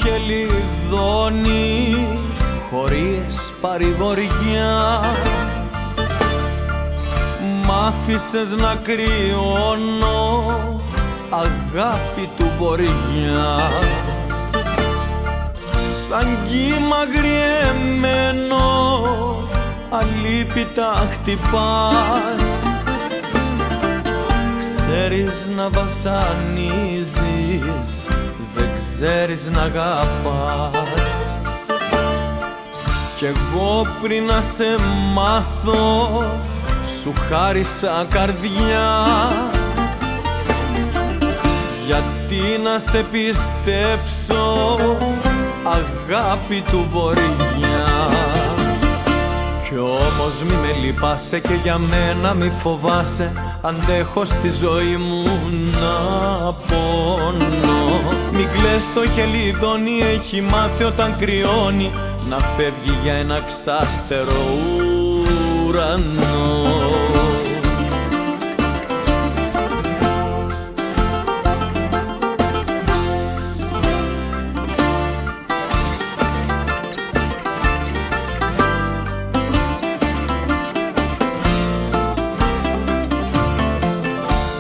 χελιδόνι χωρίς παρηγοριά. Μ' άφησες να κρυώνω, αγάπη του βορειά. Σαν κύμα αγριεμένο αλίπητα χτυπάς. Ξέρεις να βασανίζεις, δεν ξέρεις να αγαπάς. Κι εγώ πριν να σε μάθω σου χάρισα καρδιά. Γιατί να σε πιστέψω, αγάπη του βορειά. Κι όμως μη με λυπάσαι και για μένα μη φοβάσαι. Αντέχω στη ζωή μου να πονώ. Μη κλαις, το χελιδόνι έχει μάθει όταν κρυώνει να φεύγει για ένα ξάστερο ουρανό.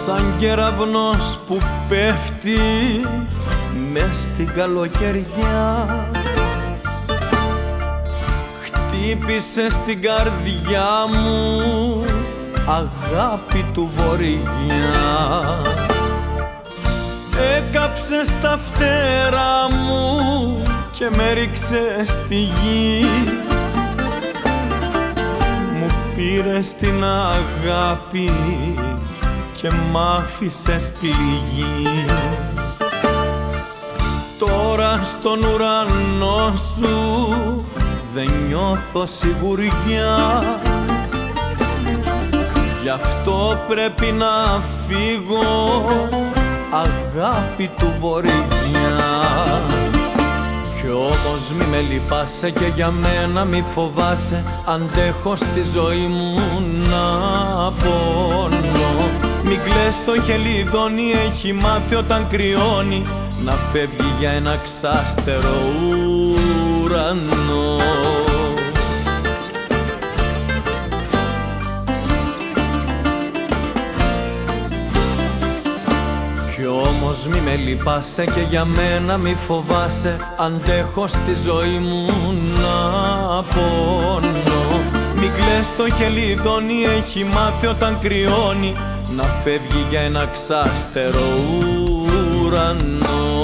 Σαν κεραυνός που πέφτει μες στην καλοκαιριά, χτύπησε στην καρδιά μου, αγάπη του βορειά. Έκαψε στα φτερά μου και με ρίξε στη γη. Μου πήρες την αγάπη και μ' άφησες πληγή. Τώρα στον ουρανό σου δεν νιώθω σιγουριά. Γι' αυτό πρέπει να φύγω, αγάπη του βορειά. Κι όμως μη με λυπάσαι και για μένα μη φοβάσαι. Αντέχω στη ζωή μου να πονώ. Μη κλαις, το χελιδόνι έχει μάθει όταν κρυώνει να φεύγει για ένα ξάστερο ουρανό. Κι όμως μη με λυπάσαι και για μένα μη φοβάσαι. Αντέχω στη ζωή μου να πονώ. Μη κλαις, το χελιδόνι έχει μάθει όταν κρυώνει να φεύγει για ένα ξάστερο ουρανό.